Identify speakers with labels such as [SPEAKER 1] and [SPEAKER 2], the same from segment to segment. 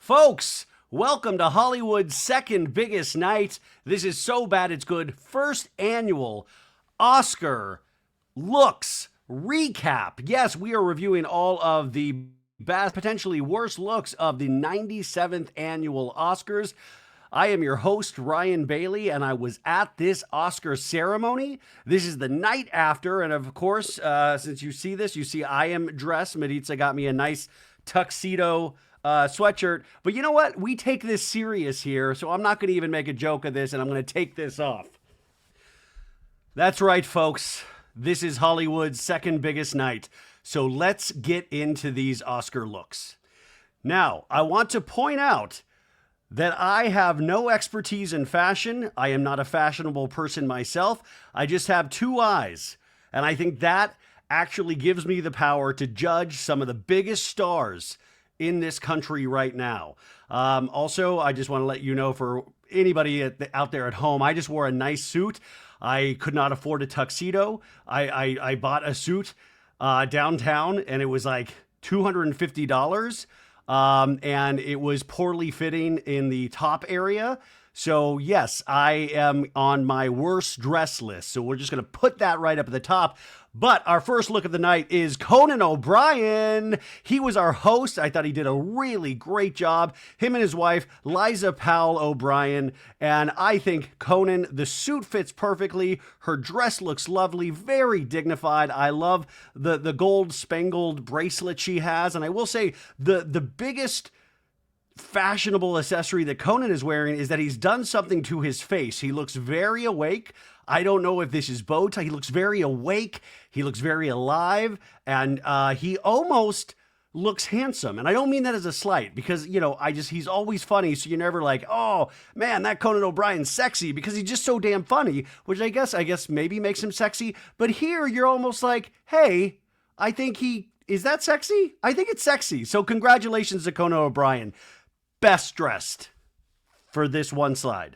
[SPEAKER 1] Folks, welcome to Hollywood's second biggest night. This is So Bad It's Good first annual Oscar looks recap. Yes, we are reviewing all of the best, potentially worst looks of the 97th annual Oscars. I am your host, Ryan Bailey, and I was at this Oscar ceremony. This is the night after, and of course, since you see this, you see I am dressed. Maritza got me a nice tuxedo sweatshirt. But you know what? We take this serious here, so I'm not going to even make a joke of this, and I'm going to take this off. That's right, folks. This is Hollywood's second biggest night. So let's get into these Oscar looks. Now, I want to point out that I have no expertise in fashion. I am not a fashionable person myself. I just have two eyes. And I think that actually gives me the power to judge some of the biggest stars in this country right now. Also, I just want to let you know, for anybody out there at home, I just wore a nice suit. I could not afford a tuxedo. I bought a suit downtown, and it was like $250. And it was poorly fitting in the top area. So yes, I am on my worst dress list. So we're just going to put that right up at the top. But our first look of the night is Conan O'Brien. He was our host. I thought he did a really great job. Him and his wife, Liza Powell O'Brien. And I think Conan, the suit fits perfectly. Her dress looks lovely, very dignified. I love the gold spangled bracelet she has. And I will say the biggest fashionable accessory that Conan is wearing is that he's done something to his face. He looks very awake. I don't know if this is bow tie. He looks very awake. He looks very alive. And he almost looks handsome. And I don't mean that as a slight, because, you know, he's always funny. So you're never like, oh man, that Conan O'Brien's sexy, because he's just so damn funny, which I guess maybe makes him sexy. But here you're almost like, hey, I think is that sexy? I think it's sexy. So congratulations to Conan O'Brien. Best dressed for this one slide.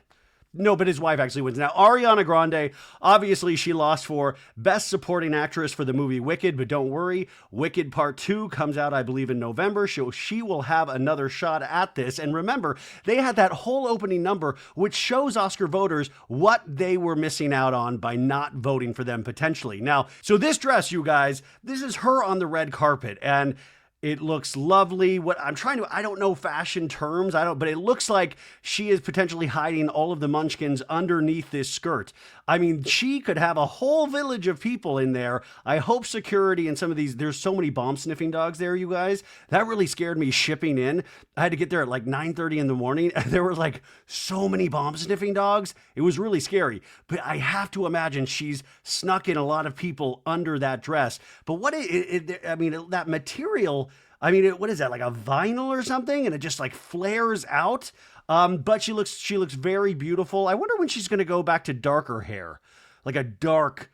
[SPEAKER 1] No, but his wife actually wins. Now, Ariana Grande, obviously she lost for Best Supporting Actress for the movie Wicked, but don't worry, Wicked Part 2 comes out, I believe, in November, so she will have another shot at this. And remember, they had that whole opening number, which shows Oscar voters what they were missing out on by not voting for them potentially. Now, so this dress, you guys, this is her on the red carpet, and it looks lovely. I don't know fashion terms. But it looks like she is potentially hiding all of the munchkins underneath this skirt. I mean, she could have a whole village of people in there. I hope security and some of these, there's so many bomb sniffing dogs there, you guys. That really scared me shipping in. I had to get there at like 9:30 in the morning, and there were like so many bomb sniffing dogs. It was really scary. But I have to imagine she's snuck in a lot of people under that dress. But that material, what is that, like a vinyl or something? And it just like flares out. But she looks very beautiful. I wonder when she's going to go back to darker hair, like a dark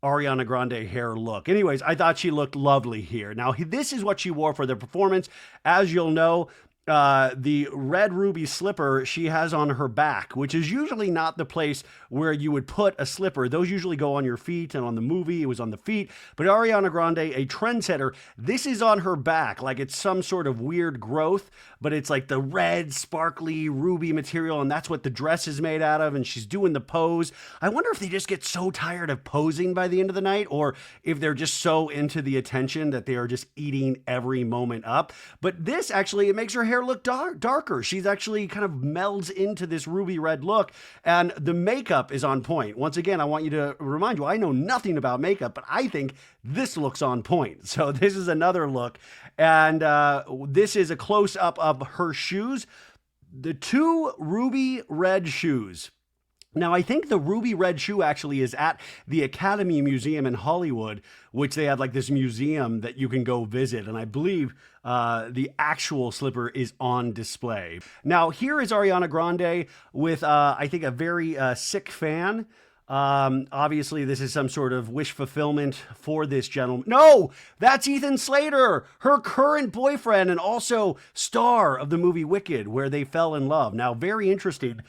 [SPEAKER 1] Ariana Grande hair look. Anyways, I thought she looked lovely here. Now, this is what she wore for the performance. As you'll know, the red ruby slipper she has on her back, which is usually not the place where you would put a slipper. Those usually go on your feet, and on the movie it was on the feet. But Ariana Grande, a trendsetter, this is on her back, like it's some sort of weird growth, but it's like the red sparkly ruby material, and that's what the dress is made out of, and she's doing the pose. I wonder if they just get so tired of posing by the end of the night, or if they're just so into the attention that they are just eating every moment up. But this actually, it makes her hair look darker. She's actually kind of melds into this ruby red look, and the makeup is on point. Once again, I want you to remind you, I know nothing about makeup, but I think this looks on point. So this is another look, and this is a close-up of her shoes. The two ruby red shoes. Now, I think the ruby red shoe actually is at the Academy Museum in Hollywood, which they have like this museum that you can go visit. And I believe the actual slipper is on display. Now, here is Ariana Grande with, I think, a very sick fan. Obviously, this is some sort of wish fulfillment for this gentleman. No, that's Ethan Slater, her current boyfriend and also star of the movie Wicked, where they fell in love. Now, very interesting.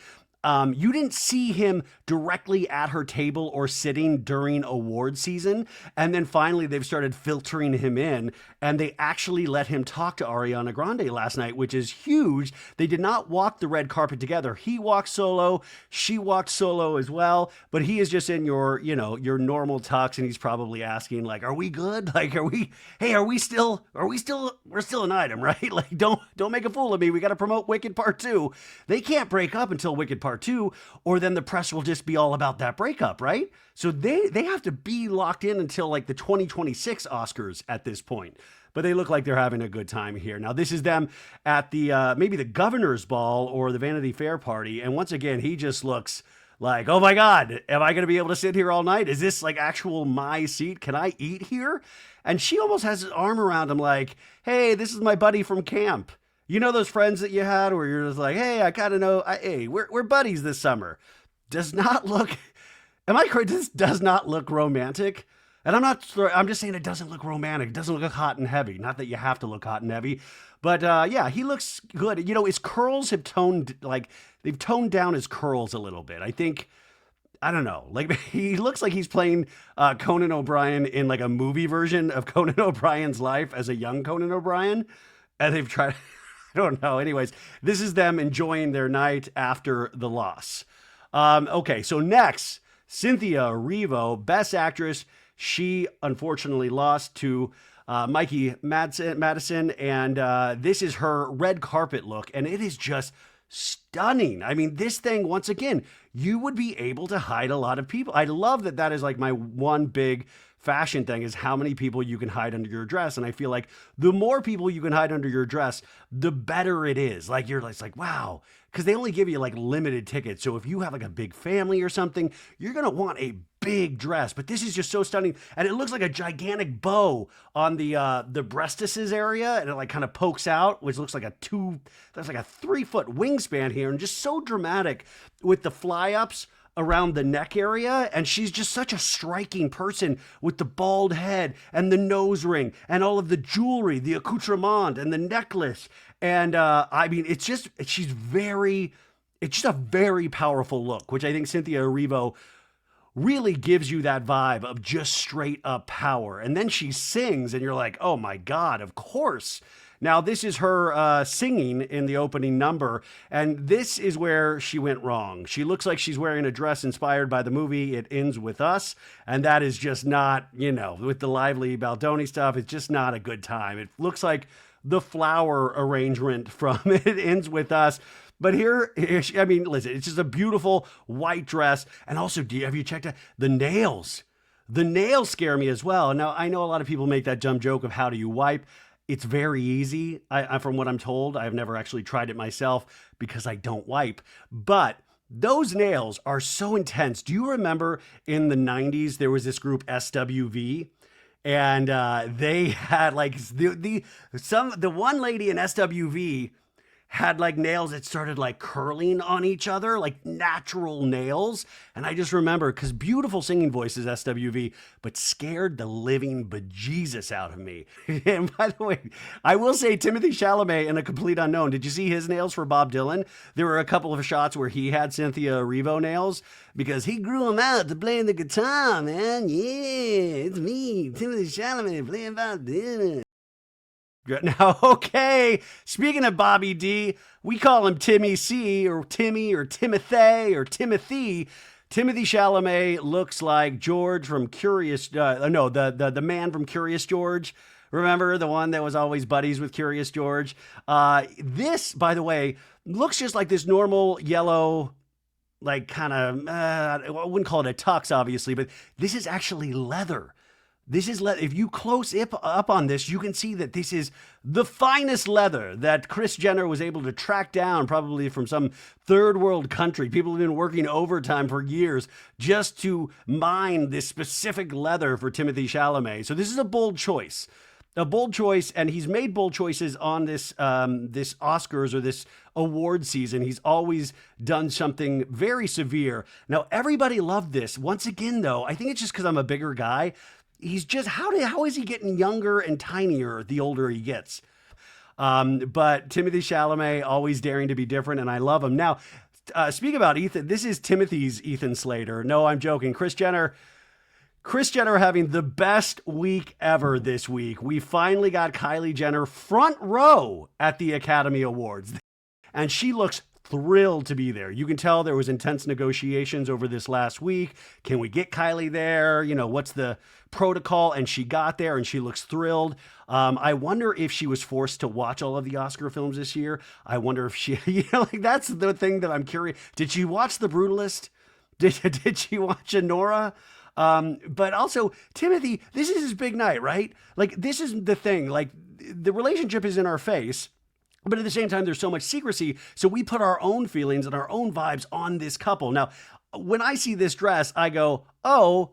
[SPEAKER 1] You didn't see him directly at her table or sitting during award season. And then finally, they've started filtering him in, and they actually let him talk to Ariana Grande last night, which is huge. They did not walk the red carpet together. He walked solo. She walked solo as well. But he is just in your, your normal tux, and he's probably asking, like, are we good? Like, we're still an item, right? Like, don't make a fool of me. We got to promote Wicked Part 2. They can't break up until Wicked Part 2, or then the press will just be all about that breakup, right? So they have to be locked in until like the 2026 Oscars at this point. But they look like they're having a good time here. Now, this is them at the maybe the governor's ball or the Vanity Fair party. And once again, he just looks like, oh my God, am I going to be able to sit here all night? Is this like actual my seat? Can I eat here? And she almost has his arm around him like, hey, this is my buddy from camp. You know those friends that you had where you're just like, hey, I gotta know, hey, we're buddies this summer. Does not look, am I correct? This does not look romantic. And I'm just saying it doesn't look romantic. It doesn't look hot and heavy. Not that you have to look hot and heavy. But yeah, he looks good. His curls have they've toned down his curls a little bit. I don't know. Like, he looks like he's playing Conan O'Brien in like a movie version of Conan O'Brien's life as a young Conan O'Brien. And they've tried, I don't know. Anyways, this is them enjoying their night after the loss. Okay, so next, Cynthia Erivo, Best Actress. She unfortunately lost to Mikey Madison, and this is her red carpet look, and it is just stunning. I mean, this thing, once again, you would be able to hide a lot of people. I love that is like my one big fashion thing, is how many people you can hide under your dress. And I feel like the more people you can hide under your dress, the better it is. Like, it's like, wow, because they only give you like limited tickets. So if you have like a big family or something, you're going to want a big dress. But this is just so stunning. And it looks like a gigantic bow on the breastises area. And it like kind of pokes out, which looks like that's like a 3-foot wingspan here. And just so dramatic with the fly-ups around the neck area. And she's just such a striking person with the bald head and the nose ring and all of the jewelry, the accoutrement and the necklace. And I mean, it's just a very powerful look, which I think Cynthia Erivo really gives you that vibe of just straight up power. And then she sings and you're like, oh my God, of course. Now, this is her singing in the opening number, and this is where she went wrong. She looks like she's wearing a dress inspired by the movie It Ends With Us, and that is just not, with the lively Baldoni stuff, it's just not a good time. It looks like the flower arrangement from It Ends With Us. But here, I mean, listen, it's just a beautiful white dress. And also, have you checked out the nails? The nails scare me as well. Now, I know a lot of people make that dumb joke of how do you wipe. It's very easy. From what I'm told, I've never actually tried it myself because I don't wipe. But those nails are so intense. Do you remember in the 90s, there was this group SWV? And they had like the one lady in SWV had like nails that started like curling on each other, like natural nails. And I just remember, because beautiful singing voices, SWV, but scared the living bejesus out of me. And by the way, I will say Timothée Chalamet in A Complete Unknown. Did you see his nails for Bob Dylan? There were a couple of shots where he had Cynthia Erivo nails because he grew them out to play the guitar, man. Yeah, it's me, Timothée Chalamet, playing Bob Dylan. Now, okay, speaking of Bobby D, we call him Timmy C, or Timmy, or Timothée, or Timothy. Timothée Chalamet looks like George from the man from Curious George. Remember, the one that was always buddies with Curious George? This, by the way, looks just like this normal yellow, like kind of, I wouldn't call it a tux, obviously, but this is actually leather. This is leather. If you close up on this, you can see that this is the finest leather that Kris Jenner was able to track down, probably from some third world country. People have been working overtime for years just to mine this specific leather for Timothée Chalamet. So this is a bold choice. And he's made bold choices on this Oscars or this award season. He's always done something very severe. Now, everybody loved this. Once again, though, I think it's just because I'm a bigger guy. He's just, how is he getting younger and tinier the older he gets? But Timothée Chalamet, always daring to be different, and I love him. Now, Speaking about Ethan, this is Timothy's Ethan Slater. No, I'm joking. Kris Jenner having the best week ever this week. We finally got Kylie Jenner front row at the Academy Awards. And she looks thrilled to be there. You can tell there was intense negotiations over this last week. Can we get Kylie there? You know, what's the protocol? And she got there and she looks thrilled. I wonder if she was forced to watch all of the Oscar films this year. I wonder if she, like that's the thing that I'm curious. Did she watch The Brutalist? Did she watch Anora? But also, Timothy, this is his big night, right? Like, this is the thing. Like, the relationship is in our face. But at the same time, there's so much secrecy, so we put our own feelings and our own vibes on this couple. Now, when I see this dress, I go, oh,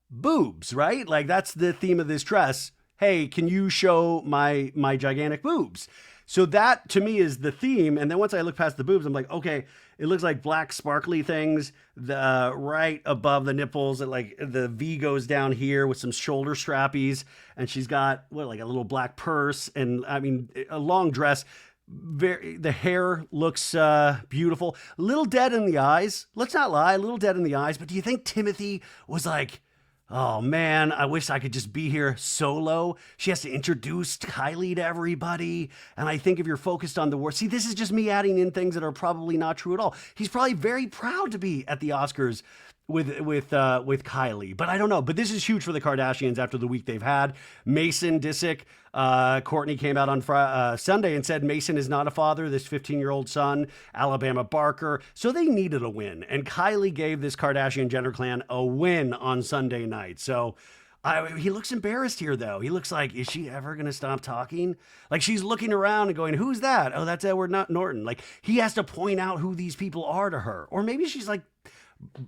[SPEAKER 1] boobs, right? Like, that's the theme of this dress. Hey, can you show my gigantic boobs? So that, to me, is the theme. And then once I look past the boobs, I'm like, okay, it looks like black sparkly things right above the nipples. And like the V goes down here with some shoulder strappies. And she's got, like a little black purse. And, I mean, a long dress. The hair looks beautiful. A little dead in the eyes. Let's not lie, a little dead in the eyes. But do you think Timothy was like, oh man, I wish I could just be here solo? She has to introduce Kylie to everybody. And I think if you're focused on the war, see, this is just me adding in things that are probably not true at all. He's probably very proud to be at the Oscars with Kylie, but I don't know. But this is huge for the Kardashians after the week they've had. Mason Disick, Courtney came out on Sunday and said Mason is not a father, this 15-year-old son, Alabama Barker. So they needed a win. And Kylie gave this Kardashian Jenner clan a win on Sunday night. So he looks embarrassed here, though. He looks like, is she ever going to stop talking? Like, she's looking around and going, who's that? Oh, that's Edward Norton. Like, he has to point out who these people are to her. Or maybe she's like,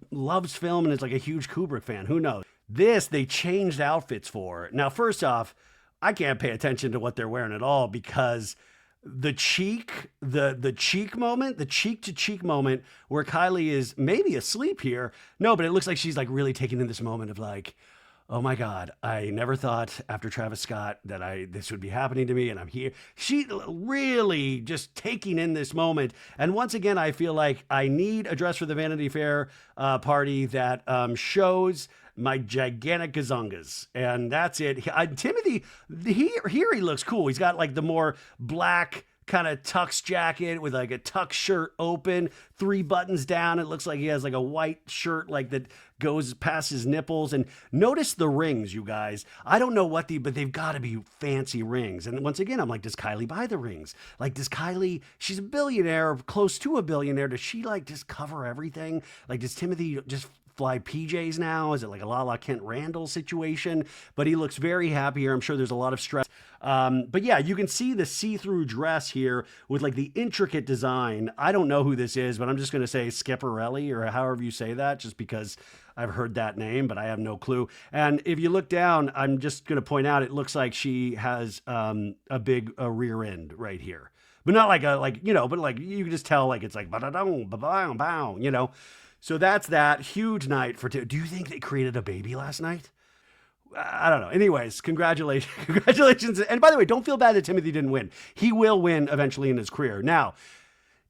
[SPEAKER 1] loves film and is like a huge Kubrick fan. Who knows? This, they changed outfits for. Now, first off, I can't pay attention to what they're wearing at all because the cheek moment, the cheek to cheek moment where Kylie is maybe asleep here. No, but it looks like she's like really taking in this moment of like, oh my God, I never thought after Travis Scott that this would be happening to me and I'm here. She really just taking in this moment. And once again, I feel like I need a dress for the Vanity Fair party that shows my gigantic gazungas. And that's it. Timothy, here he looks cool. He's got like the more black kind of tux jacket with like a tux shirt open, 3 buttons down. It looks like he has like a white shirt like that goes past his nipples. And notice the rings, you guys. I don't know but they've got to be fancy rings. And once again, I'm like, does Kylie buy the rings? Like, does Kylie, she's a billionaire, close to a billionaire. Does she like just cover everything? Like, does Timothy just fly PJs now? Is it like a la Kent Randall situation? But he looks very happy here. I'm sure there's a lot of stress. But yeah, you can see the see-through dress here with like the intricate design. I don't know who this is, but I'm just going to say Schiaparelli or however you say that, just because I've heard that name, but I have no clue. And if you look down, I'm just going to point out, it looks like she has a big rear end right here. But not like but like you can just tell like it's like ba-da-dong, ba-bang, bow, So that's that huge night for Do you think they created a baby last night? I don't know. Anyways, congratulations. And by the way, don't feel bad that Timothy didn't win. He will win eventually in his career. Now,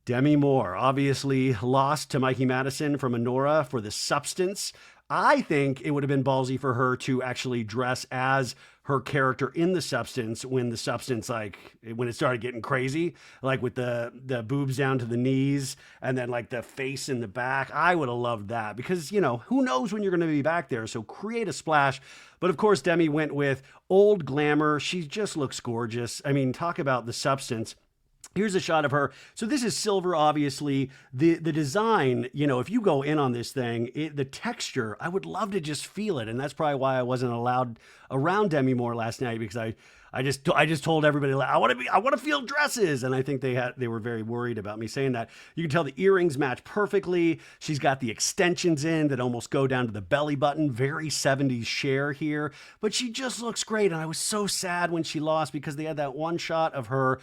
[SPEAKER 1] Demi Moore obviously lost to Mikey Madison from Anora for The Substance. I think it would have been ballsy for her to actually dress as her character in The Substance when The Substance, like when it started getting crazy, like with the boobs down to the knees and then like the face in the back. I would have loved that because, who knows when you're going to be back there. So create a splash. But of course, Demi went with old glamour. She just looks gorgeous. I mean, talk about The Substance. Here's a shot of her. So this is silver, obviously. The design, if you go in on this thing, the texture, I would love to just feel it. And that's probably why I wasn't allowed around Demi Moore last night, because I just told everybody, I want to feel dresses. And I think they were very worried about me saying that. You can tell the earrings match perfectly. She's got the extensions in that almost go down to the belly button. Very 70s Cher here. But she just looks great. And I was so sad when she lost because they had that one shot of her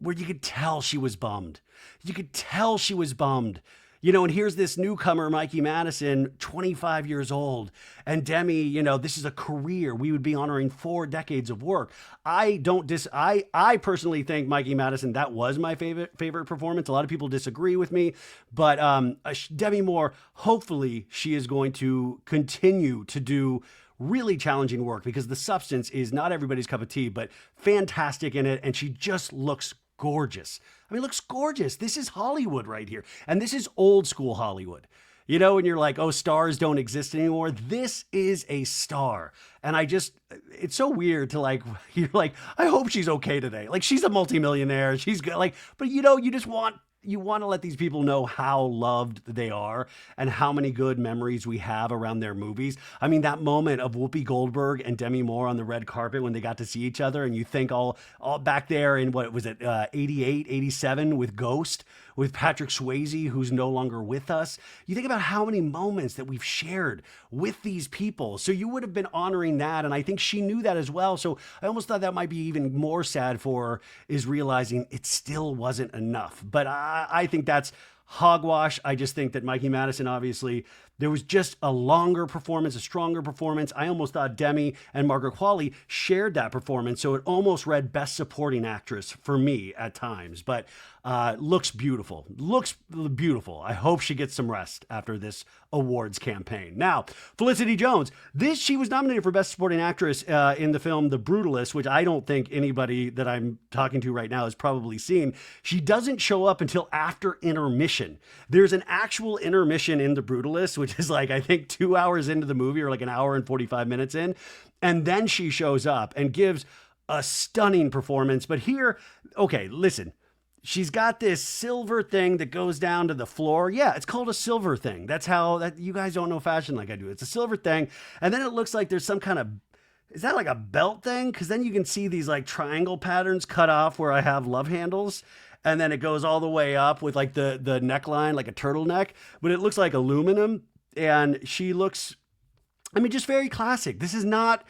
[SPEAKER 1] where you could tell she was bummed. You could tell she was bummed. And here's this newcomer, Mikey Madison, 25 years old. And Demi, this is a career. We would be honoring 4 decades of work. I personally think Mikey Madison, that was my favorite performance. A lot of people disagree with me, but Demi Moore, hopefully she is going to continue to do really challenging work, because the substance is not everybody's cup of tea, but fantastic in it. And she just looks gorgeous. I mean, looks gorgeous. This is Hollywood right here. And this is old school Hollywood. And you're like, oh, stars don't exist anymore. This is a star. And it's so weird to you're like, I hope she's okay today. Like, she's a multimillionaire. She's good. But you just want to let these people know how loved they are and how many good memories we have around their movies. I mean, that moment of Whoopi Goldberg and Demi Moore on the red carpet when they got to see each other, and you think all back there in, what was it, 88, 87 with Ghost, with Patrick Swayze, who's no longer with us. You think about how many moments that we've shared with these people. So you would have been honoring that. And I think she knew that as well. So I almost thought that might be even more sad for her, is realizing it still wasn't enough. But I think that's hogwash. I just think that Mikey Madison, obviously, there was just a longer performance, a stronger performance. I almost thought Demi and Margaret Qualley shared that performance, so it almost read Best Supporting Actress for me at times. But looks beautiful. Looks beautiful. I hope she gets some rest after this awards campaign. Now, Felicity Jones. She was nominated for Best Supporting Actress in the film The Brutalist, which I don't think anybody that I'm talking to right now has probably seen. She doesn't show up until after intermission. There's an actual intermission in The Brutalist, which is I think 2 hours into the movie, or an hour and 45 minutes in. And then she shows up and gives a stunning performance. But here, okay, listen. She's got this silver thing that goes down to the floor. Yeah, it's called a silver thing. That's how you guys don't know fashion like I do. It's a silver thing. And then it looks like there's some kind of, is that like a belt thing? Because then you can see these triangle patterns cut off where I have love handles. And then it goes all the way up with the neckline, like a turtleneck. But it looks like aluminum. And she looks, just very classic. This is not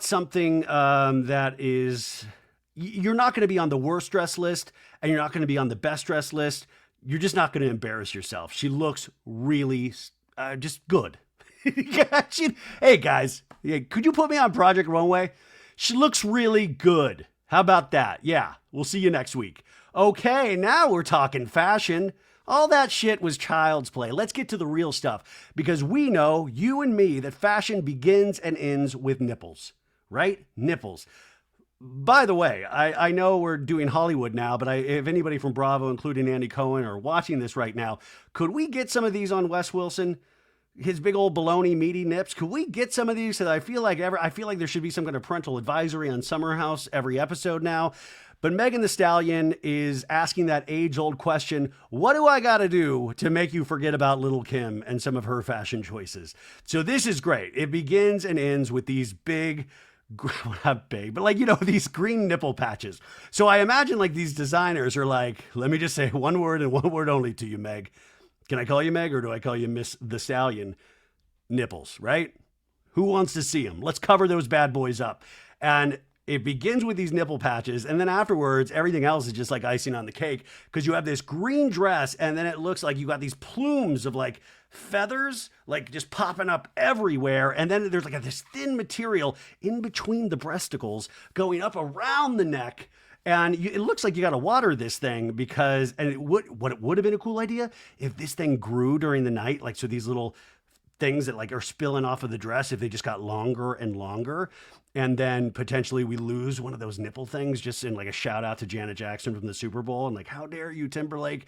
[SPEAKER 1] something that is... You're not going to be on the worst dress list, and you're not going to be on the best dress list. You're just not going to embarrass yourself. She looks really just good. Hey, guys, could you put me on Project Runway? She looks really good. How about that? Yeah, we'll see you next week. Okay, now we're talking fashion. All that shit was child's play. Let's get to the real stuff, because we know, you and me, that fashion begins and ends with nipples, right? Nipples. By the way, I know we're doing Hollywood now, but if anybody from Bravo, including Andy Cohen, are watching this right now, could we get some of these on Wes Wilson? His big old baloney meaty nips. Could we get some of these? So I feel like there should be some kind of parental advisory on Summer House every episode now. But Megan Thee Stallion is asking that age-old question, what do I got to do to make you forget about Little Kim and some of her fashion choices? So this is great. It begins and ends with these big... not big, but these green nipple patches. So I imagine these designers are let me just say one word and one word only to you, Meg. Can I call you Meg, or do I call you Miss the Stallion? Nipples, right? Who wants to see them? Let's cover those bad boys up. And it begins with these nipple patches, and then afterwards, everything else is just like icing on the cake, because you have this green dress, and then it looks like you got these plumes of feathers, just popping up everywhere. And then there's this thin material in between the breasticles going up around the neck. And it looks like you got to water this thing, because, and it would have been a cool idea if this thing grew during the night. So these little things that are spilling off of the dress, if they just got longer and longer. And then potentially we lose one of those nipple things, just in a shout out to Janet Jackson from the Super Bowl. And how dare you, Timberlake?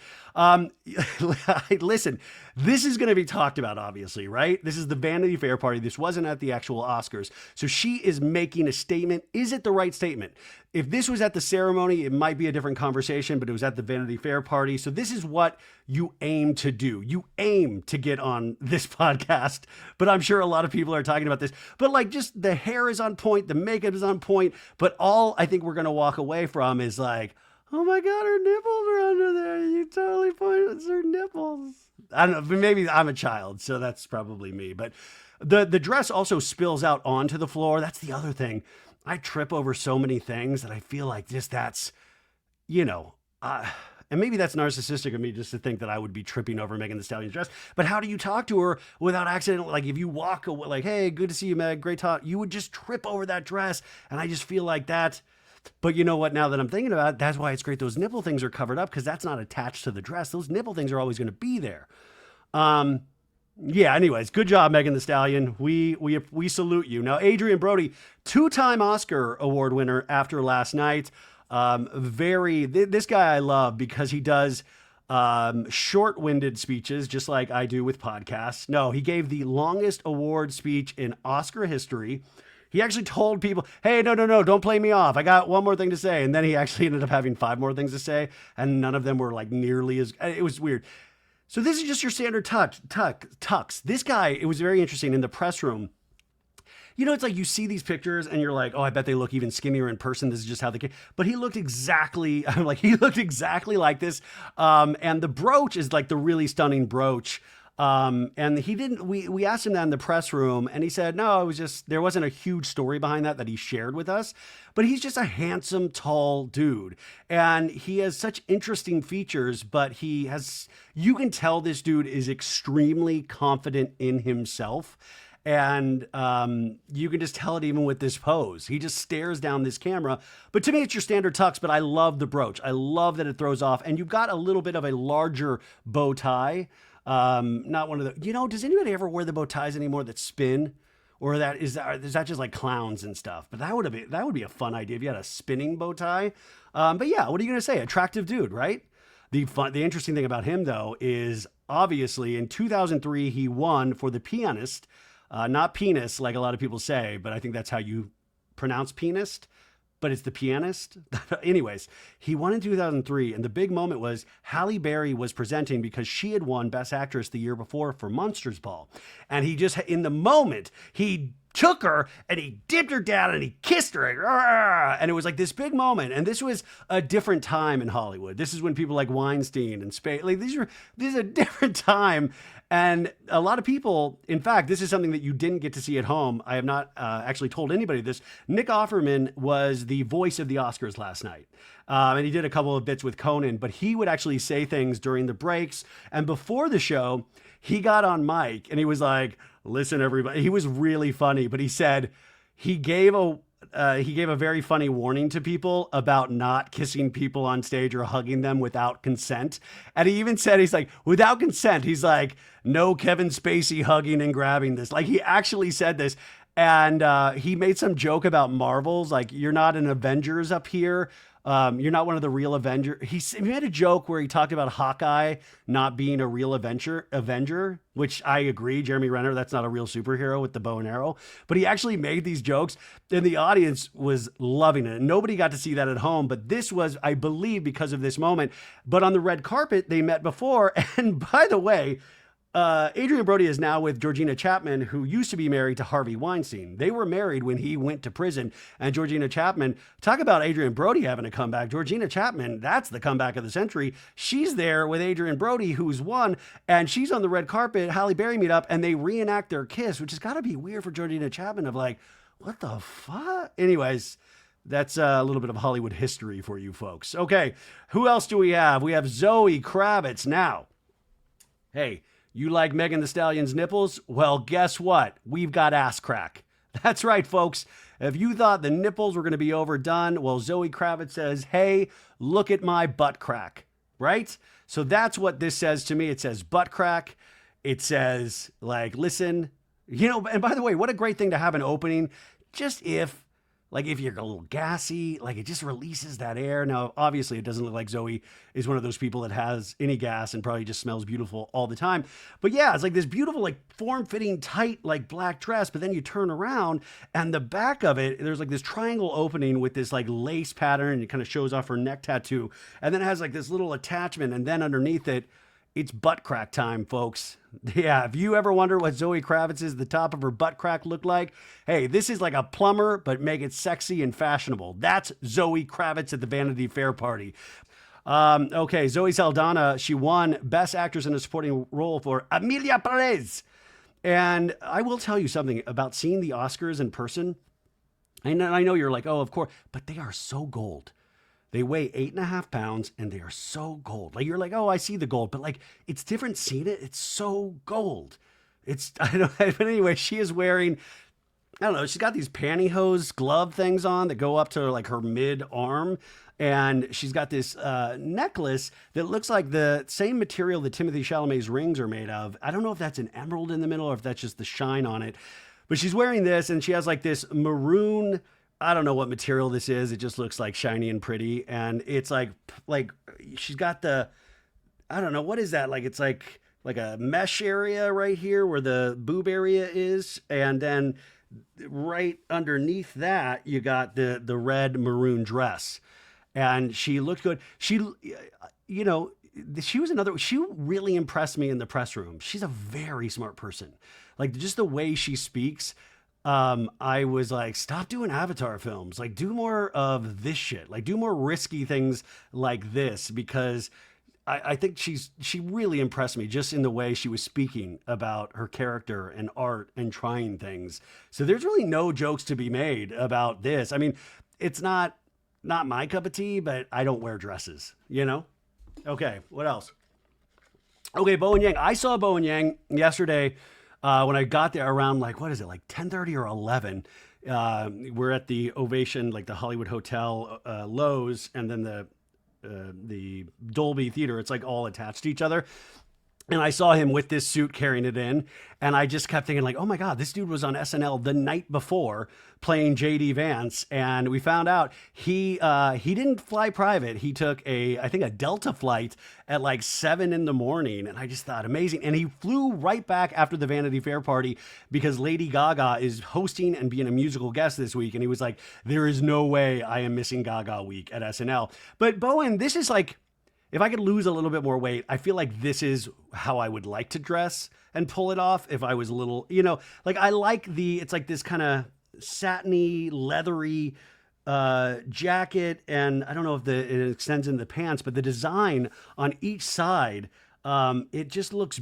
[SPEAKER 1] Listen, this is going to be talked about, obviously, right? This is the Vanity Fair party. This wasn't at the actual Oscars. So she is making a statement. Is it the right statement? If this was at the ceremony, it might be a different conversation, but it was at the Vanity Fair party. So this is what you aim to do. You aim to get on this podcast, but I'm sure a lot of people are talking about this. But just the hair is on point, the makeup is on point, but all I think we're going to walk away from is oh my God, her nipples are under there. You totally pointed at her nipples. I don't know, but maybe I'm a child, so that's probably me. But the dress also spills out onto the floor. That's the other thing. I trip over so many things that I feel that's, and and maybe that's narcissistic of me just to think that I would be tripping over Megan Thee Stallion's dress, but how do you talk to her without accident? Like if you walk away, like, hey, good to see you, Meg, great talk, you would just trip over that dress. And I just feel like that. But you know what, now that I'm thinking about it, that's why it's great those nipple things are covered up, because that's not attached to the dress. Those nipple things are always going to be there. Yeah, anyways, good job, Megan Thee Stallion. We salute you. Now, Adrien Brody, 2-time Oscar award winner after last night. This guy I love because he does short-winded speeches, just like I do with podcasts. No, he gave the longest award speech in Oscar history. He actually told people, hey, no, don't play me off. I got one more thing to say. And then he actually ended up having 5 more things to say. And none of them were like nearly as, it was weird. So this is just your standard tux. This guy, it was very interesting in the press room. You know, it's like you see these pictures and you're like, oh, I bet they look even skinnier in person. This is just how they came. But he looked exactly, he looked exactly like this. And the brooch is like the really stunning brooch. And he didn't, we asked him that in the press room and he said, no, it was just, there wasn't a huge story behind that he shared with us, but he's just a handsome, tall dude. And he has such interesting features, but you can tell this dude is extremely confident in himself. And you can just tell it even with this pose. He just stares down this camera. But to me, it's your standard tux, but I love the brooch. I love that it throws off. And you've got a little bit of a larger bow tie. Not one of the, does anybody ever wear the bow ties anymore that spin? Or is that just like clowns and stuff? But that would be a fun idea if you had a spinning bow tie. But yeah, what are you going to say? Attractive dude, right? The interesting thing about him though is obviously in 2003, he won for The Pianist, not penis, like a lot of people say, but I think that's how you pronounce pianist. But it's The Pianist. Anyways, he won in 2003. And the big moment was Halle Berry was presenting because she had won Best Actress the year before for Monsters Ball. And he just, in the moment, he took her and he dipped her down and he kissed her. And it was like this big moment. And this was a different time in Hollywood. This is when people like Weinstein and Spade, like this is a different time. And a lot of people, in fact, this is something that you didn't get to see at home. I have not actually told anybody this. Nick Offerman was the voice of the Oscars last night. And he did a couple of bits with Conan, but he would actually say things during the breaks. And before the show, he got on mic and he was like, listen, everybody. He was really funny, but he said he gave a very funny warning to people about not kissing people on stage or hugging them without consent. And he even said, he's like, without consent, he's like, no Kevin Spacey hugging and grabbing this. Like he actually said this. And he made some joke about Marvels. Like, you're not an Avengers up here. You're not one of the real Avengers. He made a joke where he talked about Hawkeye not being a real Avenger, which I agree. Jeremy Renner, that's not a real superhero with the bow and arrow. But he actually made these jokes and the audience was loving it. Nobody got to see that at home, but this was, I believe, because of this moment. But on the red carpet, they met before. And by the way, Adrien Brody is now with Georgina Chapman, who used to be married to Harvey Weinstein. They were married when he went to prison. And Georgina Chapman, talk about Adrien Brody having a comeback. Georgina Chapman, that's the comeback of the century. She's there with Adrien Brody, who's won, and she's on the red carpet. Halle Berry meet up, and they reenact their kiss, which has got to be weird for Georgina Chapman of like, what the fuck? Anyways, that's a little bit of Hollywood history for you folks. Okay, who else do we have? We have Zoe Kravitz now. Hey, you like Megan Thee Stallion's nipples? Well, guess what? We've got ass crack. That's right, folks. If you thought the nipples were going to be overdone, well, Zoe Kravitz says, hey, look at my butt crack, right? So that's what this says to me. It says butt crack. It says, like, listen, and by the way, what a great thing to have an opening. Just if you're a little gassy, like it just releases that air. Now, obviously it doesn't look like Zoe is one of those people that has any gas and probably just smells beautiful all the time. But yeah, it's like this beautiful, like form-fitting, tight, like black dress. But then you turn around and the back of it, there's like this triangle opening with this like lace pattern. And it kind of shows off her neck tattoo. And then it has like this little attachment. And then underneath it, it's butt crack time, folks. Yeah, if you ever wonder what Zoe Kravitz's the top of her butt crack looked like, hey, this is like a plumber, but make it sexy and fashionable. That's Zoe Kravitz at the Vanity Fair party. Okay, Zoe Saldana, she won Best Actress in a Supporting Role for Emilia Perez. And I will tell you something about seeing the Oscars in person. And I know you're like, oh, of course, but they are so gold. They weigh 8.5 pounds and they are so gold. Like you're like, oh, I see the gold, but like it's different seeing it. It's so gold. I don't, but anyway, she is wearing, I don't know, she's got these pantyhose glove things on that go up to like her mid arm. And she's got this necklace that looks like the same material that Timothée Chalamet's rings are made of. I don't know if that's an emerald in the middle or if that's just the shine on it. But she's wearing this and she has like this maroon, I don't know what material this is. It just looks like shiny and pretty. And it's like she's got the, I don't know, what is that? Like it's like a mesh area right here where the boob area is. And then right underneath that, you got the red maroon dress. And she looked good. She really impressed me in the press room. She's a very smart person. Like just the way she speaks, I was like, stop doing Avatar films. Like do more of this shit. Like do more risky things like this, because I think she really impressed me just in the way she was speaking about her character and art and trying things. So there's really no jokes to be made about this. I mean, it's not my cup of tea, but I don't wear dresses, you know? Okay, what else? Okay, Bowen Yang. I saw Bowen Yang yesterday when I got there around like 10:30 or 11. We're at the Ovation, like the Hollywood Hotel, Lowe's, and then the Dolby Theater. It's like all attached to each other. And I saw him with this suit carrying it in. And I just kept thinking like, oh my God, this dude was on SNL the night before playing J.D. Vance. And we found out he didn't fly private. He took I think a Delta flight at like 7 a.m. And I just thought amazing. And he flew right back after the Vanity Fair party because Lady Gaga is hosting and being a musical guest this week. And he was like, there is no way I am missing Gaga week at SNL. But Bowen, this is like, if I could lose a little bit more weight, I feel like this is how I would like to dress and pull it off if I was a little, like I like it's like this kind of satiny, leathery jacket. And I don't know if it extends in the pants, but the design on each side, it looks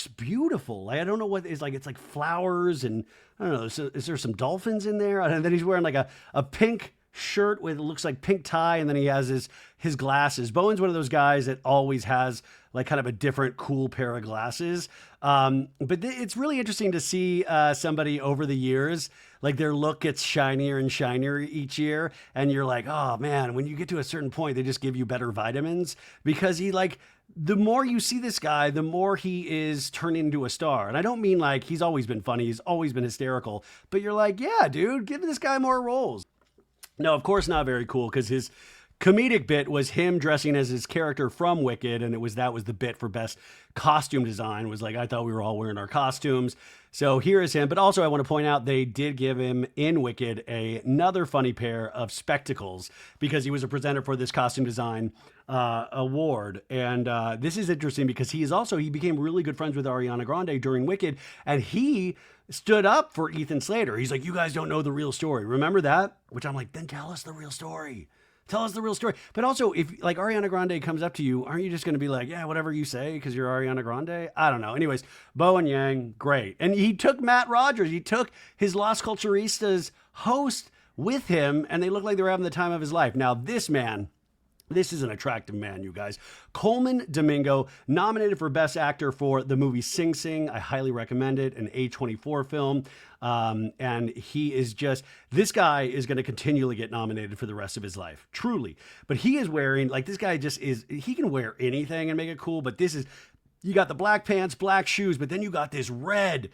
[SPEAKER 1] beautiful. I don't know what it's like. It's like flowers and I don't know. So is there some dolphins in there? And then he's wearing like a pink shirt with, it looks like pink tie, and then he has his glasses. Bowen's one of those guys that always has like kind of a different cool pair of glasses. But it's really interesting to see somebody over the years, like their look gets shinier and shinier each year. And you're like, oh man, when you get to a certain point, they just give you better vitamins because the more you see this guy, the more he is turning into a star. And I don't mean like he's always been funny. He's always been hysterical, but you're like, yeah, dude, give this guy more roles. No, of course not very cool, because his comedic bit was him dressing as his character from Wicked, and that was the bit for best costume design, was like, I thought we were all wearing our costumes. So here is him. But also I want to point out they did give him in Wicked another funny pair of spectacles because he was a presenter for this costume design award. And this is interesting because he became really good friends with Ariana Grande during Wicked, and he stood up for Ethan Slater. He's like, you guys don't know the real story. Remember that? Which I'm like, then tell us the real story. Tell us the real story. But also, if like Ariana Grande comes up to you, aren't you just going to be like, yeah, whatever you say because you're Ariana Grande? I don't know. Anyways, Bowen Yang, great. And he took Matt Rogers. He took his Las Culturistas host with him, and they looked like they were having the time of his life. Now, this is an attractive man, you guys. Colman Domingo, nominated for Best Actor for the movie Sing Sing. I highly recommend it, an A24 film. And this guy is going to continually get nominated for the rest of his life, truly. But he is wearing, like this guy he can wear anything and make it cool. But you got the black pants, black shoes, but then you got this red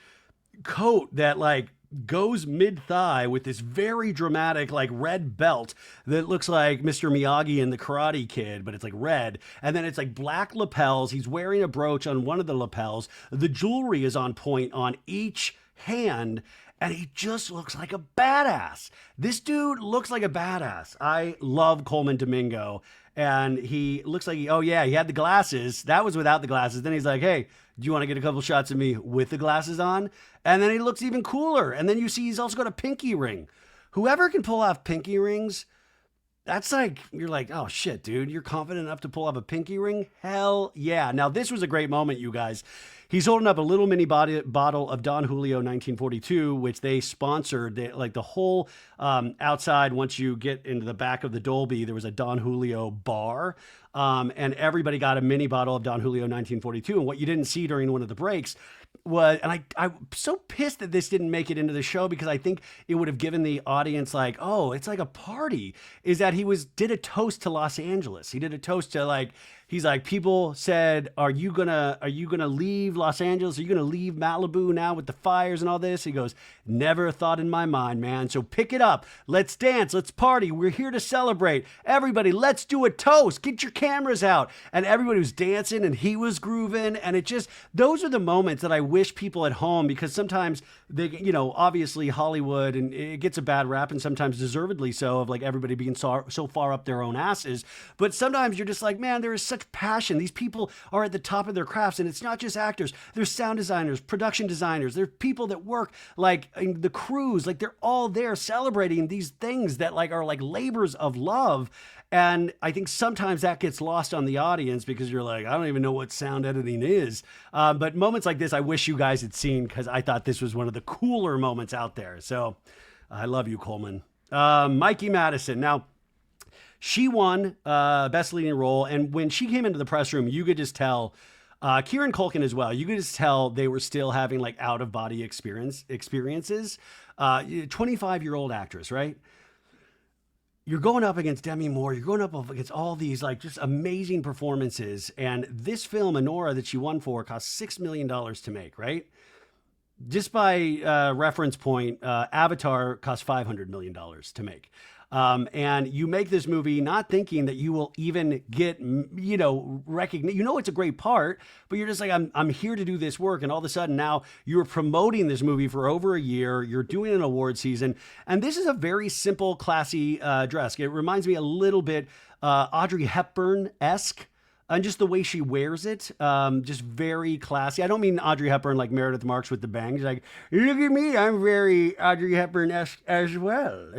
[SPEAKER 1] coat that like goes mid-thigh with this very dramatic like red belt that looks like Mr. Miyagi in The Karate Kid, but it's like red. And then it's like black lapels. He's wearing a brooch on one of the lapels. The jewelry is on point on each hand, and he just looks like a badass. This dude looks like a badass. I love Colman Domingo, and he looks like he had the glasses. That was without the glasses. Then he's like, hey, do you want to get a couple shots of me with the glasses on? And then he looks even cooler. And then you see he's also got a pinky ring. Whoever can pull off pinky rings, That's like, you're like, oh shit, dude, you're confident enough to pull off a pinky ring? Hell yeah. Now, this was a great moment, you guys. He's holding up a little mini bottle of Don Julio 1942, which they sponsored. Like the whole outside, once you get into the back of the Dolby, there was a Don Julio bar. And everybody got a mini bottle of Don Julio 1942. And what you didn't see during one of the breaks was, and I'm so pissed that this didn't make it into the show, because I think it would have given the audience like, oh, it's like a party, is that he did a toast to Los Angeles. He did a toast to, like, he's like, people said, are you gonna leave Los Angeles? Are you gonna leave Malibu now with the fires and all this? He goes, never thought in my mind, man. So pick it up. Let's dance. Let's party. We're here to celebrate. Everybody, let's do a toast. Get your cameras out. And everybody was dancing and he was grooving. And it just, those are the moments that I wish people at home, because sometimes they, obviously Hollywood, and it gets a bad rap, and sometimes deservedly so, of like everybody being so far up their own asses. But sometimes you're just like, man, there is such passion. These people are at the top of their crafts, and it's not just actors. There's sound designers, production designers. There's people that work like in the crews, like they're all there celebrating these things that like are like labors of love. And I think sometimes that gets lost on the audience, because you're like, I don't even know what sound editing is. But moments like this, I wish you guys had seen, because I thought this was one of the cooler moments out there. So I love you, Colman. Mikey Madison. Now, she won Best Leading Role. And when she came into the press room, you could just tell, Kieran Culkin as well, you could just tell they were still having like out-of-body experiences. 25-year-old actress, right? You're going up against Demi Moore. You're going up against all these like just amazing performances. And this film, Anora, that she won for, cost $6 million to make, right? Just by reference point, Avatar cost $500 million to make. And you make this movie not thinking that you will even get, recognition. It's a great part, but you're just like, I'm here to do this work. And all of a sudden now you're promoting this movie for over a year. You're doing an award season. And this is a very simple, classy dress. It reminds me a little bit Audrey Hepburn-esque. And just the way she wears it, just very classy. I don't mean Audrey Hepburn like Meredith Marks with the bangs. Like, look at me, I'm very Audrey Hepburn-esque as well.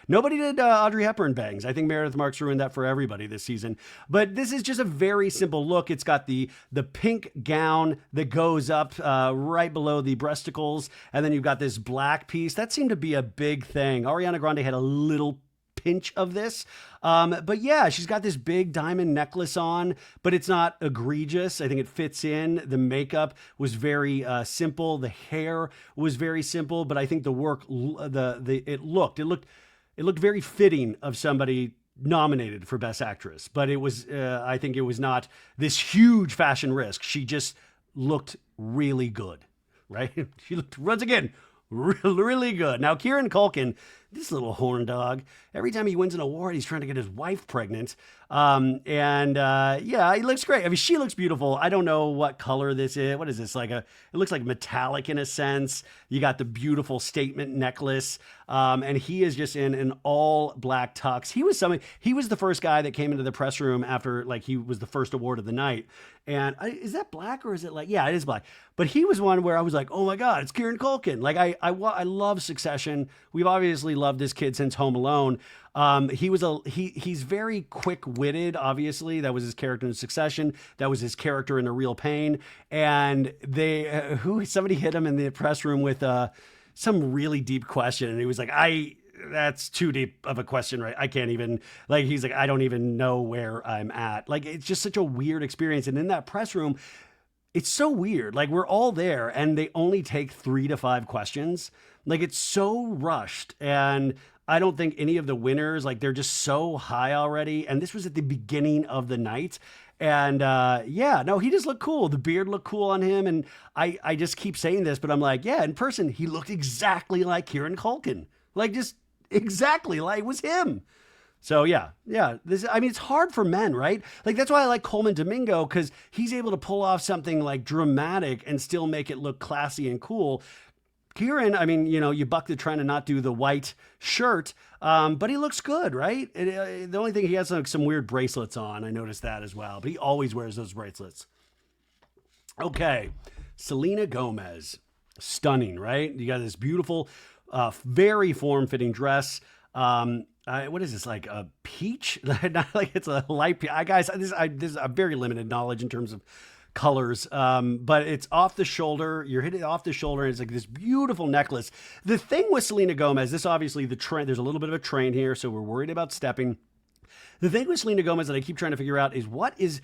[SPEAKER 1] Nobody did Audrey Hepburn bangs. I think Meredith Marks ruined that for everybody this season. But this is just a very simple look. It's got the pink gown that goes up right below the breasticles. And then you've got this black piece. That seemed to be a big thing. Ariana Grande had a little pinch of this. But yeah, she's got this big diamond necklace on, but it's not egregious. I think it fits in. The makeup was very simple. The hair was very simple, but I think the work, it looked very fitting of somebody nominated for Best Actress. But it was, I think it was not this huge fashion risk. She just looked really good, right? She looked, once again, really good. Now, Kieran Culkin, this little horn dog, every time he wins an award, he's trying to get his wife pregnant. Yeah, he looks great. I mean, she looks beautiful. I don't know what color this is. What is this? It looks like metallic in a sense. You got the beautiful statement necklace. And he is just in an all black tux. He was the first guy that came into the press room after, like, he was the first award of the night. And is that black or is it yeah, it is black. But he was one where I was like, oh my God, it's Kieran Culkin. Like I love Succession. We've obviously loved this kid since Home Alone. He's very quick-witted, obviously. That was his character in Succession. That was his character in A Real Pain. And somebody hit him in the press room with some really deep question. And he was like, that's too deep of a question, right? I can't even, he's like, I don't even know where I'm at. Like, it's just such a weird experience. And in that press room, it's so weird. Like, we're all there and they only take 3 to 5 questions. Like, it's so rushed. And I don't think any of the winners, they're just so high already. And this was at the beginning of the night. And he just looked cool. The beard looked cool on him. And I just keep saying this, but I'm like, yeah, in person, he looked exactly like Kieran Culkin. Just exactly like it was him. So yeah. It's hard for men, right? That's why I like Colman Domingo, because he's able to pull off something dramatic and still make it look classy and cool. Kieran, you buck the trend and not do the white shirt, but he looks good, right? The only thing, he has some weird bracelets on. I noticed that as well, but he always wears those bracelets. Okay, Selena Gomez, stunning, right? You got this beautiful, very form-fitting dress. what is this, like a peach? Not like it's a light peach. Guys, this is a very limited knowledge in terms of colors, but it's off the shoulder. You're hitting it off the shoulder, and it's like this beautiful necklace. The thing with Selena Gomez, this obviously the train. There's a little bit of a train here, so we're worried about stepping. The thing with Selena Gomez that I keep trying to figure out is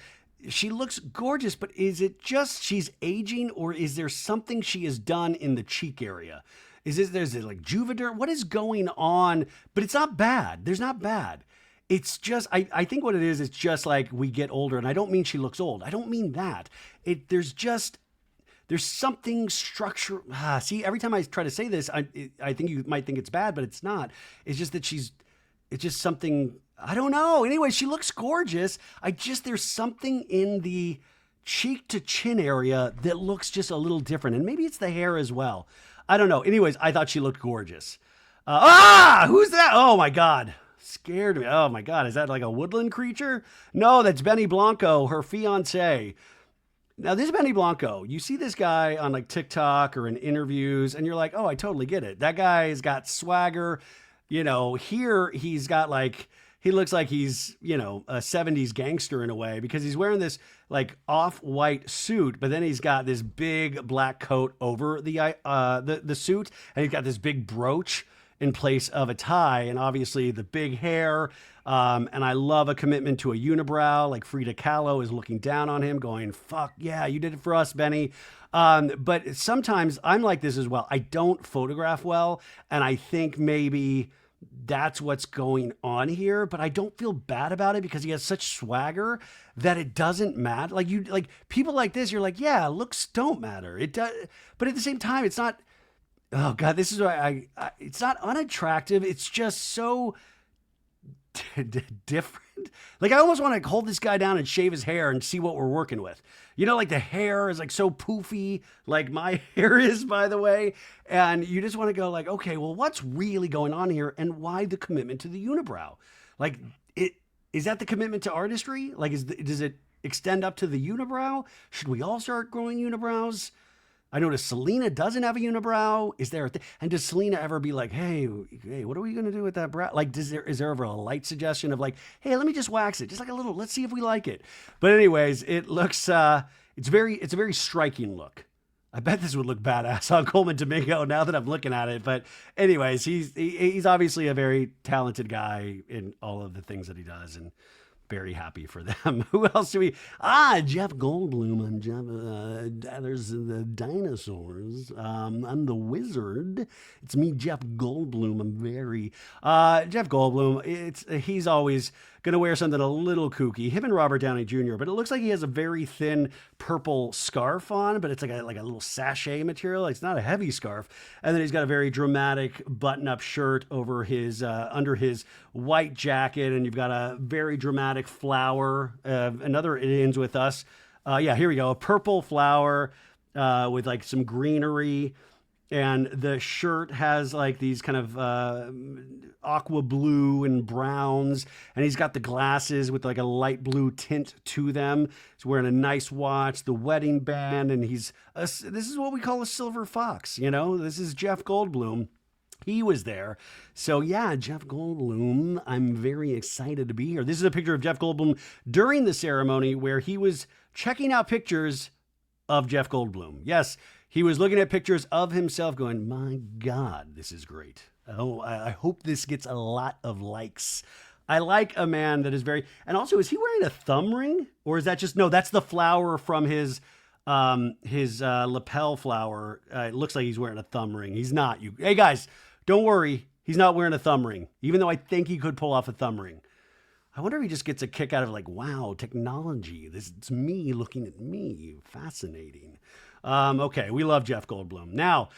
[SPEAKER 1] she looks gorgeous, but is it just she's aging, or is there something she has done in the cheek area? There's like Juvederm? What is going on? But it's not bad. There's not bad. It's just, I think what it is, it's just like we get older, and I don't mean she looks old. I don't mean that. There's something structure. See, every time I try to say this, I think you might think it's bad, but it's not. It's just that it's just something, I don't know. Anyway, she looks gorgeous. There's something in the cheek to chin area that looks just a little different. And maybe it's the hair as well. I don't know. Anyways, I thought she looked gorgeous. Who's that? Oh my God. Scared me. Oh my God. Is that like a woodland creature? No, that's Benny Blanco, her fiance. Now this Benny Blanco, you see this guy on like TikTok or in interviews and you're like, oh, I totally get it. That guy's got swagger. Here he's got like, he looks like he's, a 70s gangster in a way because he's wearing this like off-white suit, but then he's got this big black coat over the suit, and he's got this big brooch in place of a tie, and obviously the big hair. And I love a commitment to a unibrow. Like Frida Kahlo is looking down on him, going, "Fuck yeah, you did it for us, Benny." But sometimes I'm like this as well. I don't photograph well, and I think maybe that's what's going on here, but I don't feel bad about it because he has such swagger that it doesn't matter. Like people like this, you're like, yeah, looks don't matter. It does, but at the same time, it's not. Oh God, this is why it's not unattractive. It's just so different. Like I almost want to hold this guy down and shave his hair and see what we're working with. Like the hair is like so poofy, like my hair is, by the way. And you just want to go like, okay, well, what's really going on here, and why the commitment to the unibrow? Like, is that the commitment to artistry? Like, does it extend up to the unibrow? Should we all start growing unibrows? I noticed Selena doesn't have a unibrow. Is there and does Selena ever be like, hey, what are we going to do with that brow? Like, is there ever a light suggestion of like, hey, let me just wax it. Just like a little, let's see if we like it. But anyways, it looks, it's a very striking look. I bet this would look badass on Colman Domingo now that I'm looking at it. But anyways, he's obviously a very talented guy in all of the things that he does, and very happy for them. Who else do we? Jeff Goldblum. I'm Jeff. There's the dinosaurs. I'm the wizard. It's me, Jeff Goldblum. I'm very Jeff Goldblum. He's always going to wear something a little kooky. Him and Robert Downey Jr. But it looks like he has a very thin purple scarf on, but it's like a little sachet material. It's not a heavy scarf. And then he's got a very dramatic button-up shirt over his under his white jacket, and you've got a very dramatic flower. It ends with us. Here we go. A purple flower with like some greenery. And the shirt has like these kind of aqua blue and browns. And he's got the glasses with like a light blue tint to them. He's wearing a nice watch, the wedding band. And this is what we call a silver fox. This is Jeff Goldblum. He was there. So yeah, Jeff Goldblum, I'm very excited to be here. This is a picture of Jeff Goldblum during the ceremony where he was checking out pictures of Jeff Goldblum. Yes, he was looking at pictures of himself going, my God, this is great. Oh, I hope this gets a lot of likes. I like a man that is very, and also, is he wearing a thumb ring? Or is that just, no, that's the flower from his lapel flower. It looks like he's wearing a thumb ring. He's not. Hey guys, don't worry. He's not wearing a thumb ring, even though I think he could pull off a thumb ring. I wonder if he just gets a kick out of like, wow, technology. It's me looking at me. Fascinating. Okay, we love Jeff Goldblum. Now,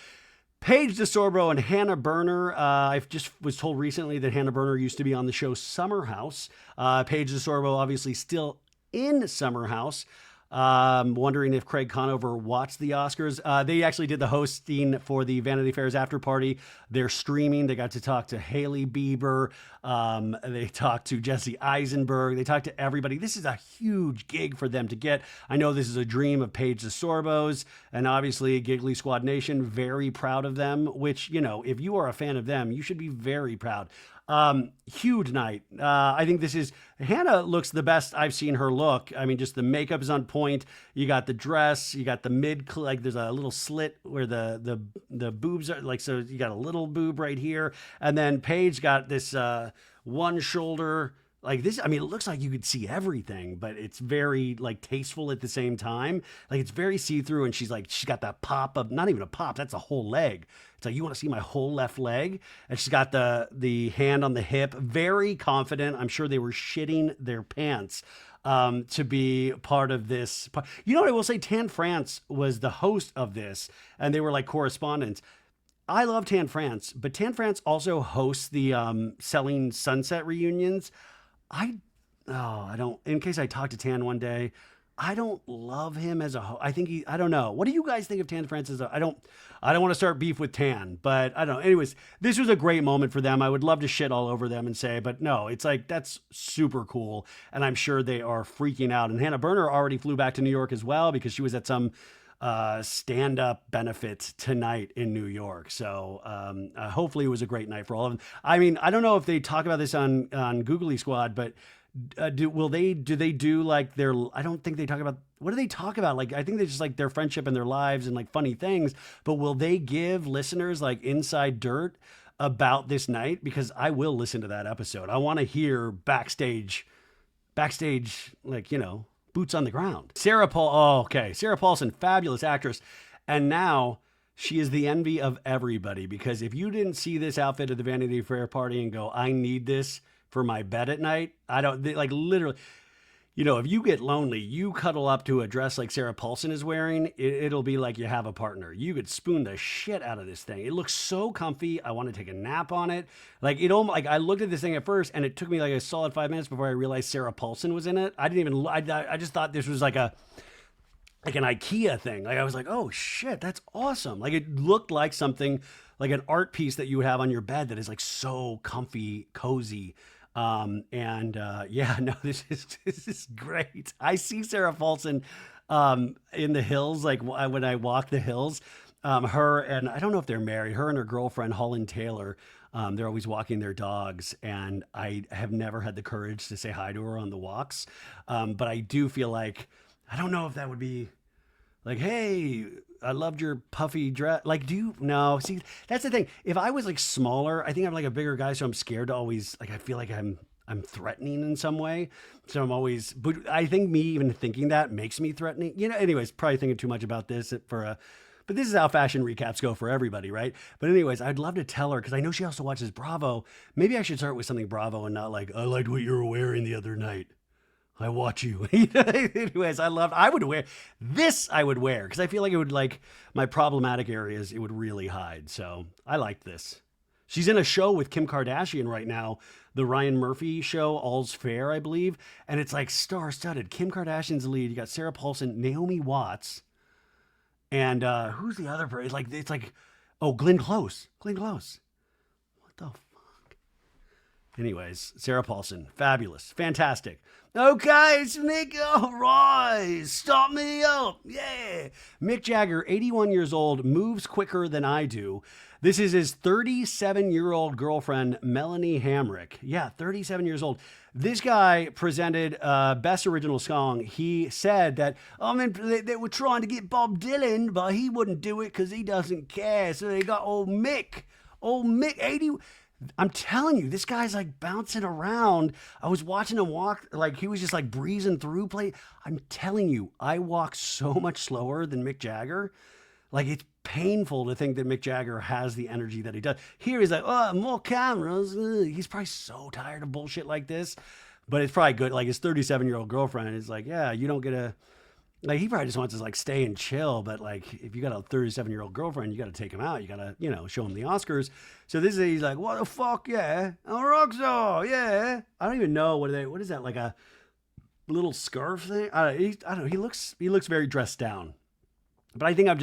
[SPEAKER 1] Paige DeSorbo and Hannah Berner. I just was told recently that Hannah Berner used to be on the show Summer House. Paige DeSorbo obviously still in Summer House. Wondering if Craig Conover watched the Oscars. They actually did the hosting for the Vanity Fair's after party. They're streaming. They got to talk to Hailey Bieber. They talked to Jesse Eisenberg. They talked to everybody. This is a huge gig for them to get. I know this is a dream of Paige DeSorbo's, and obviously Giggly Squad Nation, very proud of them, which, if you are a fan of them, you should be very proud. Huge night. I think Hannah looks the best I've seen her look. I mean, just the makeup is on point. You got the dress, you got the like there's a little slit where the boobs are, like, so you got a little boob right here. And then Paige got this, one shoulder, like this. I mean, it looks like you could see everything, but it's very like tasteful at the same time. Like it's very see-through, and she's got that pop of, not even a pop, that's a whole leg. It's like, you want to see my whole left leg? And she's got the hand on the hip, very confident. I'm sure they were shitting their pants to be part of this. You know what I will say? Tan France was the host of this, and they were like correspondents. I love Tan France, but Tan France also hosts the Selling Sunset reunions. I don't, in case I talk to Tan one day, I don't love him as a host. I think I don't know. What do you guys think of Tan France I don't want to start beef with Tan, but I don't know. Anyways, this was a great moment for them. I would love to shit all over them and say, but no, it's like, that's super cool. And I'm sure they are freaking out. And Hannah Berner already flew back to New York as well, because she was at some stand-up benefit tonight in New York. So hopefully it was a great night for all of them. I mean, I don't know if they talk about this on Googly Squad, but do they do like their, I don't think they talk about, what do they talk about? Like, I think they just like their friendship and their lives and like funny things, but will they give listeners like inside dirt about this night? Because I will listen to that episode. I want to hear backstage, like, you know, boots on the ground. Sarah Paulson, fabulous actress. And now she is the envy of everybody, because if you didn't see this outfit at the Vanity Fair party and go, I need this for my bed at night, like literally, you know, if you get lonely, you cuddle up to a dress like Sarah Paulson is wearing, it'll be like you have a partner. You could spoon the shit out of this thing. It looks so comfy. I want to take a nap on it. Like, I looked at this thing at first, and it took me like a solid 5 minutes before I realized Sarah Paulson was in it. I just thought this was like an IKEA thing. Like, I was like, oh shit, that's awesome. Like, it looked like something, like an art piece that you would have on your bed that is like so comfy, cozy. This is great. I see Sarah Paulson in the hills, like when I walk the hills, her, and I don't know if they're married, her and her girlfriend Holland Taylor, they're always walking their dogs, and I have never had the courage to say hi to her on the walks, but I do feel like, I don't know if that would be like, hey, I loved your puffy dress. Like, no, see, that's the thing. If I was like smaller, I think I'm like a bigger guy, so I'm scared to always, like, I feel like I'm threatening in some way. So I'm always, but I think me even thinking that makes me threatening. You know, anyways, probably thinking too much about this but this is how fashion recaps go for everybody, right? But anyways, I'd love to tell her, because I know she also watches Bravo. Maybe I should start with something Bravo and not like, I liked what you were wearing the other night. I watch you. Anyways, I would wear this. I would wear, because I feel like it would, like, my problematic areas, it would really hide. So I like this. She's in a show with Kim Kardashian right now, the Ryan Murphy show, All's Fair, I believe. And it's like star-studded. Kim Kardashian's the lead. You got Sarah Paulson, Naomi Watts, and who's the other person? It's like, oh, Glenn Close. What the fuck? Anyways, Sarah Paulson, fabulous, fantastic. Okay, it's Mick. All right, stop me up. Yeah. Mick Jagger, 81 years old, moves quicker than I do. This is his 37-year-old girlfriend, Melanie Hamrick. Yeah, 37 years old. This guy presented Best Original Song. He said that, they were trying to get Bob Dylan, but he wouldn't do it because he doesn't care. So they got old Mick. 80. I'm telling you, this guy's like bouncing around. I was watching him walk, like he was just like breezing through play. I'm telling you, I walk so much slower than Mick Jagger. Like, it's painful to think that Mick Jagger has the energy that he does. Here he's like, oh, more cameras. He's probably so tired of bullshit like this. But it's probably good. Like, his 37-year-old girlfriend is like, yeah, you don't get a... Like, he probably just wants to, like, stay and chill. But, like, if you got a 37-year-old girlfriend, you got to take him out. You got to, show him the Oscars. So he's like, what the fuck, yeah. I'm a rock star, yeah. I don't even know. What is that, like a little scarf thing? I don't know. He looks very dressed down. But I think I'm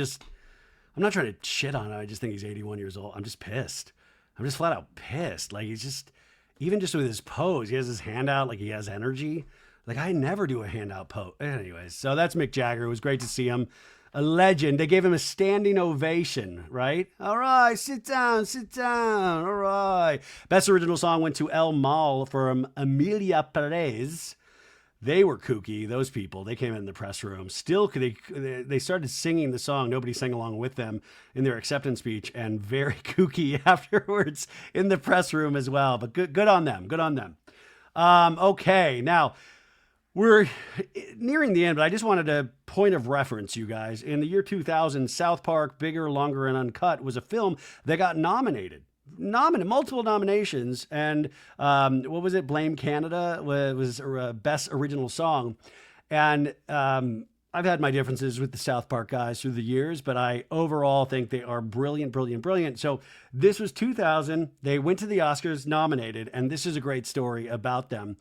[SPEAKER 1] not trying to shit on him. I just think he's 81 years old. I'm just pissed. I'm just flat out pissed. Like, he's just, even just with his pose, he has his hand out like he has energy. Like, I never do a handout pose. Anyways, so that's Mick Jagger. It was great to see him. a legend. They gave him a standing ovation, right? All right, sit down, sit down. All right. Best original song went to El Mal from Emilia Perez. They were kooky, those people. They came in the press room. Still, they started singing the song. Nobody sang along with them in their acceptance speech, and very kooky afterwards in the press room as well. But good on them. Good on them. Okay, now we're nearing the end, but I just wanted a point of reference, you guys. In the year 2000, South Park, Bigger, Longer, and Uncut was a film that got nominated. Multiple nominations, and what was it? Blame Canada was best original song, and I've had my differences with the South Park guys through the years, but I overall think they are brilliant, brilliant, brilliant. So this was 2000. They went to the Oscars, nominated, and this is a great story about them.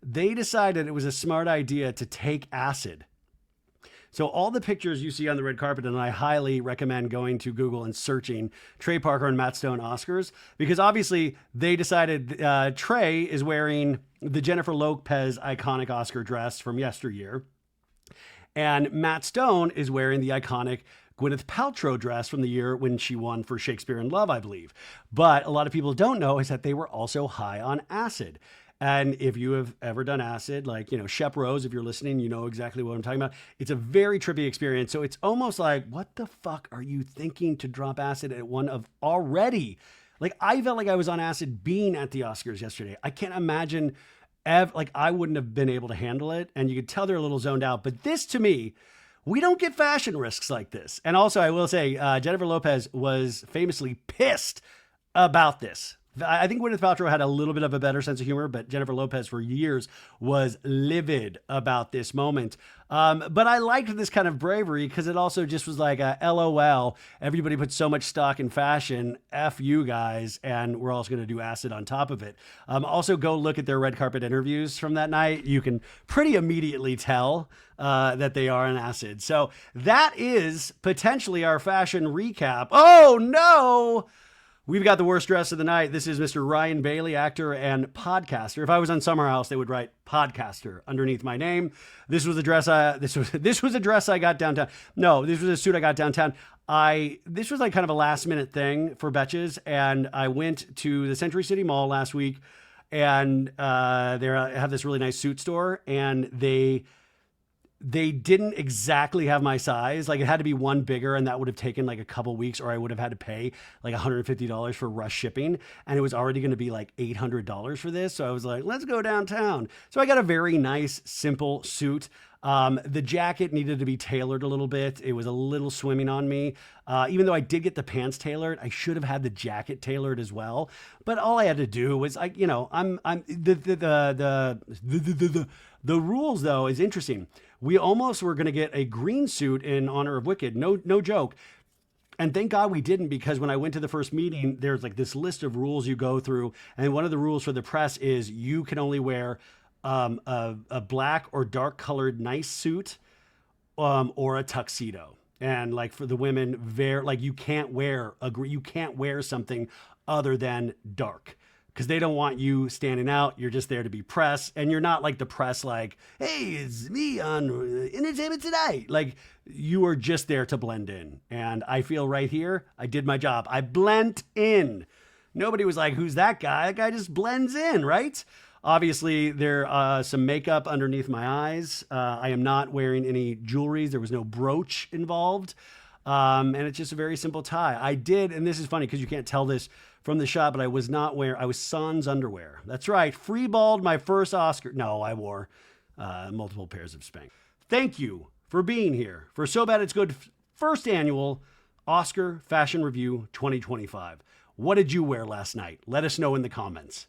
[SPEAKER 1] They decided it was a smart idea to take acid. So all the pictures you see on the red carpet, and I highly recommend going to Google and searching Trey Parker and Matt Stone Oscars, because obviously they decided Trey is wearing the Jennifer Lopez iconic Oscar dress from yesteryear, and Matt Stone is wearing the iconic Gwyneth Paltrow dress from the year when she won for Shakespeare in Love, I believe. But a lot of people don't know is that they were also high on acid. And if you have ever done acid, like, Shep Rose, if you're listening, you know exactly what I'm talking about. It's a very trippy experience. So it's almost like, what the fuck are you thinking to drop acid at one of already? Like, I felt like I was on acid being at the Oscars yesterday. I can't imagine, I wouldn't have been able to handle it. And you could tell they're a little zoned out. But this, to me, we don't get fashion risks like this. And also, I will say, Jennifer Lopez was famously pissed about this. I think Gwyneth Paltrow had a little bit of a better sense of humor, but Jennifer Lopez for years was livid about this moment. But I liked this kind of bravery because it also just was like a LOL. Everybody puts so much stock in fashion. F you guys. And we're also going to do acid on top of it. Also go look at their red carpet interviews from that night. You can pretty immediately tell that they are on acid. So that is potentially our fashion recap. Oh no! We've got the worst dress of the night. This is Mr. Ryan Bailey, actor and podcaster. If I was on Summer House, they would write podcaster underneath my name. This was a dress. This was a dress I got downtown. No, this was a suit I got downtown. This was like kind of a last minute thing for Betches, and I went to the Century City Mall last week, and they have this really nice suit store, and they didn't exactly have my size. Like, it had to be one bigger, and that would have taken like a couple weeks, or I would have had to pay like $150 for rush shipping. And it was already going to be like $800 for this. So I was like, let's go downtown. So I got a very nice, simple suit. The jacket needed to be tailored a little bit. It was a little swimming on me. Even though I did get the pants tailored, I should have had the jacket tailored as well. But all I had to do was the rules though is interesting. We almost were going to get a green suit in honor of Wicked. No joke. And thank God we didn't, because when I went to the first meeting, there's like this list of rules you go through. And one of the rules for the press is you can only wear a black or dark colored nice suit or a tuxedo. And like for the women, you can't wear something other than dark, because they don't want you standing out. You're just there to be press, and you're not like the press, like, hey, it's me on Entertainment Tonight. Like, you are just there to blend in. And I feel right here, I did my job. I blend in. Nobody was like, who's that guy? That guy just blends in, right? Obviously, there some makeup underneath my eyes. I am not wearing any jewelry. There was no brooch involved. And it's just a very simple tie. I did, and this is funny because you can't tell this from the shot, but I was sans underwear. That's right. Freeballed my first Oscar. No, I wore multiple pairs of Spanx. Thank you for being here for So Bad It's Good first annual Oscar Fashion Review 2025. What did you wear last night? Let us know in the comments.